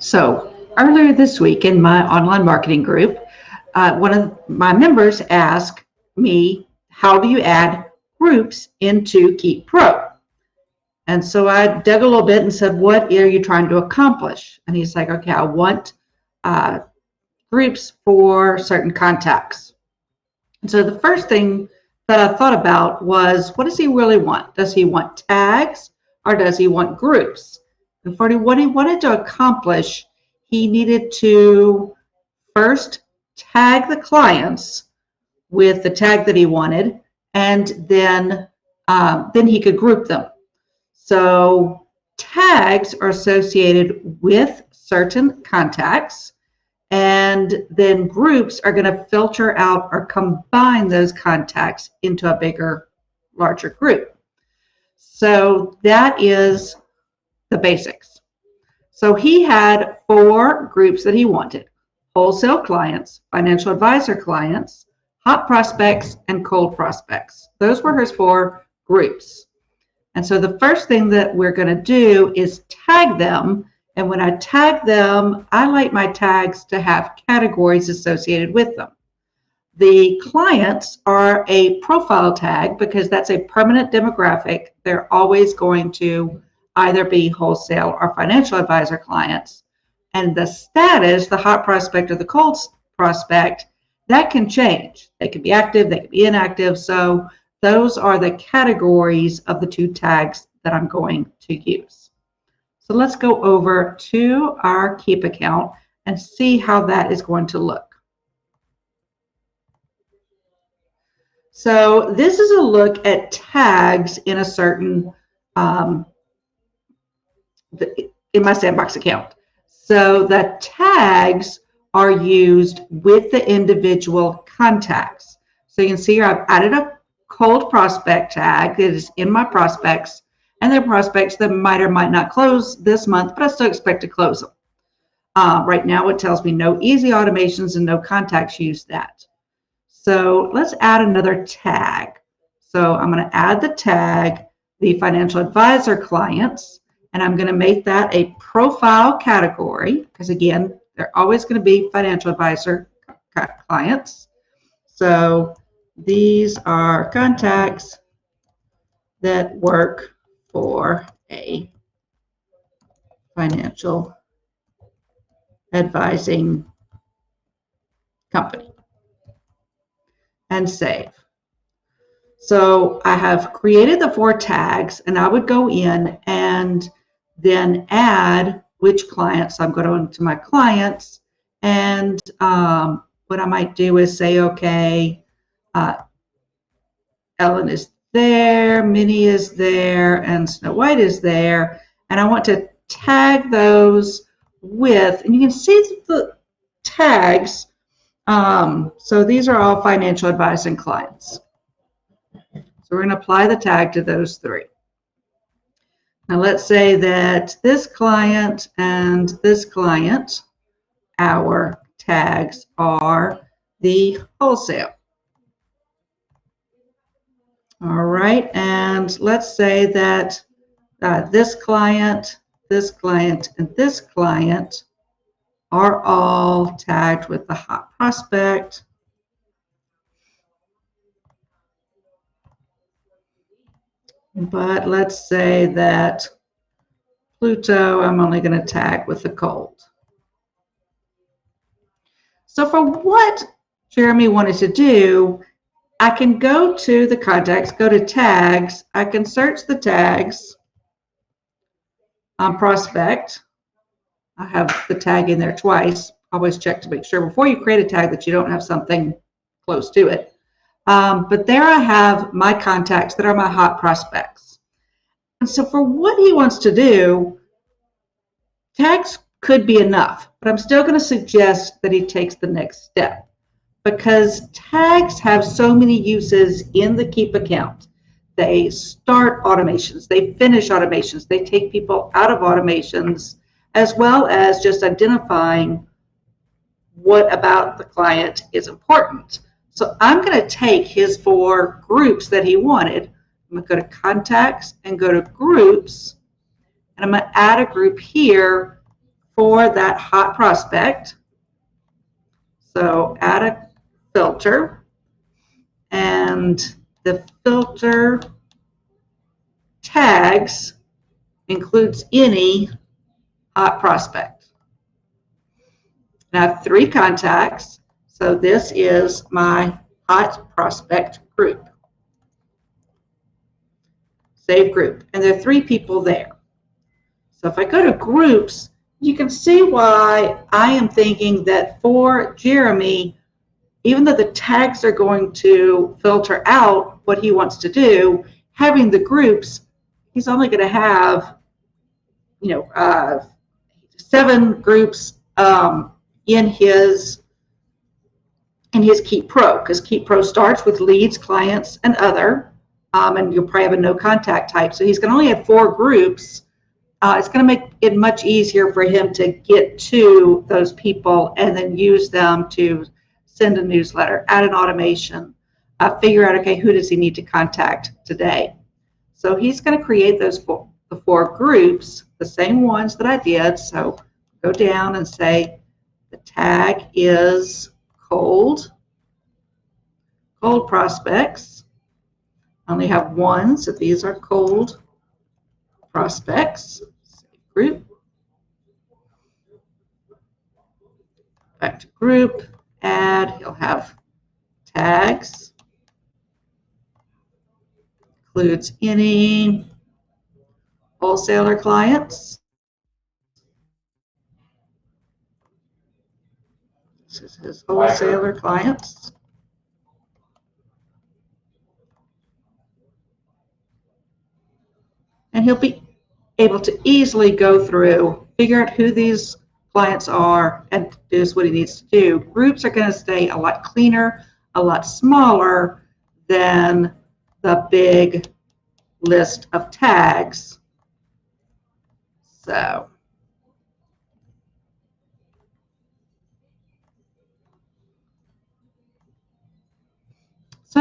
So earlier this week in my online marketing group, one of my members asked me, how do you add groups into KeapPro? And so I dug a little bit and said, what are you trying to accomplish? And he's like, okay, I want groups for certain contacts. And so the first thing that I thought about was, what does he really want? Does he want tags or does he want groups? And for what he wanted to accomplish, he needed to first tag the clients with the tag that he wanted, and then he could group them. So tags are associated with certain contacts, and then groups are going to filter out or combine those contacts into a bigger, larger group. So that is the basics. So he had 4 groups that he wanted: wholesale clients, financial advisor clients, hot prospects, and cold prospects. Those were his 4 groups. And so the first thing that we're going to do is tag them. And when I tag them, I like my tags to have categories associated with them. The clients are a profile tag because that's a permanent demographic. They're always going to either be wholesale or financial advisor clients. And the status, the hot prospect or the cold prospect, that can change. They can be active, they can be inactive. So those are the categories of the 2 tags that I'm going to use. So let's go over to our Keep account and see how that is going to look. So this is a look at tags in a certain, in my Sandbox account. So the tags are used with the individual contacts. So you can see here I've added a cold prospect tag that is in my prospects, and they're prospects that might or might not close this month, but I still expect to close them. Right now it tells me no easy automations and no contacts use that. So let's add another tag. So I'm going to add the tag, the financial advisor clients, and I'm going to make that a profile category because, again, they're always going to be financial advisor clients. So these are contacts that work for a financial advising company. And save. So I have created the 4 tags, and I would go in and then add which clients. I'm going to my clients, and what I might do is say, okay, Ellen is there, Minnie is there, and Snow White is there, and I want to tag those with, and you can see the tags. So these are all financial advising clients. So we're going to apply the tag to those 3. Now let's say that this client and this client, our tags are the wholesale. All right, and let's say that this client, and this client are all tagged with the hot prospect. But let's say that Pluto, I'm only going to tag with the cold. So for what Jeremy wanted to do, I can go to the contacts, go to tags. I can search the tags on prospect. I have the tag in there twice. Always check to make sure before you create a tag that you don't have something close to it. But there I have my contacts that are my hot prospects. And so for what he wants to do, tags could be enough, but I'm still going to suggest that he takes the next step because tags have so many uses in the Keep account. They start automations, they finish automations, they take people out of automations, as well as just identifying what about the client is important. So I'm going to take his 4 groups that he wanted. I'm going to go to contacts and go to groups, and I'm going to add a group here for that hot prospect. So add a filter, and the filter tags includes any hot prospect. Now I have 3 contacts, so this is my hot prospect group. Save group, and there are 3 people there. So if I go to groups, you can see why I am thinking that for Jeremy, even though the tags are going to filter out what he wants to do, having the groups, he's only going to have, 7 groups in his KeapPro, because KeapPro starts with leads, clients, and other, and you'll probably have a no contact type. So he's going to only have 4 groups. It's going to make it much easier for him to get to those people and then use them to send a newsletter, add an automation, figure out, okay, who does he need to contact today? So he's going to create the 4 groups, the same ones that I did. So go down and say the tag is cold prospects. I only have 1, so these are cold prospects. Save group. Back to group, add, he'll have tags, includes any wholesaler clients. This is his wholesaler clients. And he'll be able to easily go through, figure out who these clients are, and do what he needs to do. Groups are going to stay a lot cleaner, a lot smaller than the big list of tags. So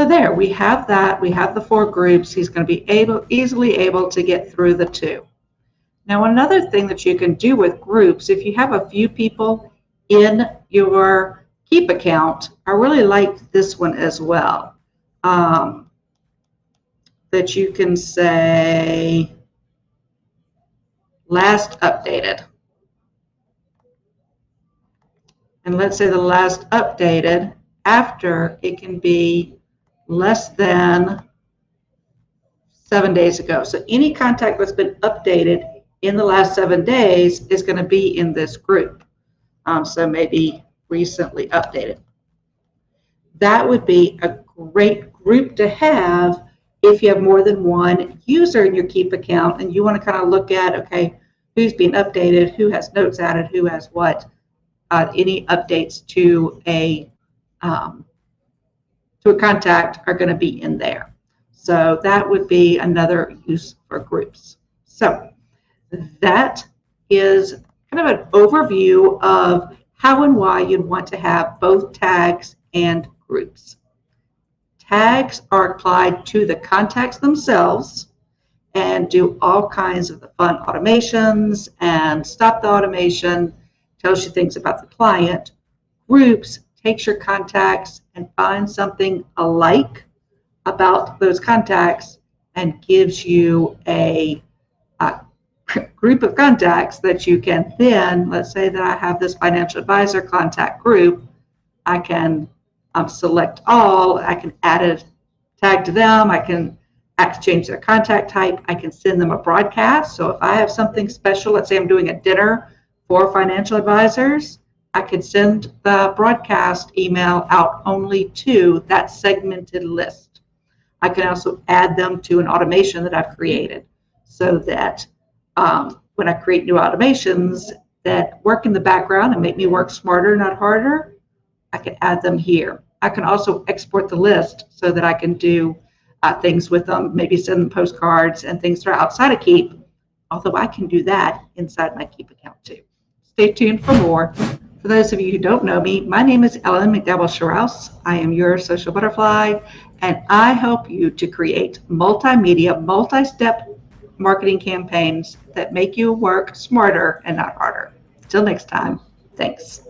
there, we have that. We have the 4 groups. He's going to be easily able to get through the 2. Now, another thing that you can do with groups, if you have a few people in your Keep account, I really like this one as well, that you can say last updated. And let's say the last updated after, it can be less than 7 days ago. So any contact that's been updated in the last 7 days is going to be in this group. So maybe recently updated. That would be a great group to have if you have more than 1 user in your Keep account and you want to kind of look at, okay, who's being updated, who has notes added, who has what, any updates to a contact are going to be in there. So that would be another use for groups. So that is kind of an overview of how and why you'd want to have both tags and groups. Tags are applied to the contacts themselves and do all kinds of the fun automations and stop the automation, tells you things about the client. Groups takes your contacts and finds something alike about those contacts and gives you a group of contacts that you can then, let's say that I have this financial advisor contact group, I can select all, I can add a tag to them, I can change their contact type, I can send them a broadcast. So if I have something special, let's say I'm doing a dinner for financial advisors, I could send the broadcast email out only to that segmented list. I can also add them to an automation that I've created so that when I create new automations that work in the background and make me work smarter, not harder, I can add them here. I can also export the list so that I can do things with them, maybe send them postcards and things that are outside of Keep, although I can do that inside my Keep account too. Stay tuned for more. For those of you who don't know me, my name is Ellen McDowell-Sherrouse. I am your social butterfly, and I help you to create multimedia, multi-step marketing campaigns that make you work smarter and not harder. Till next time, thanks.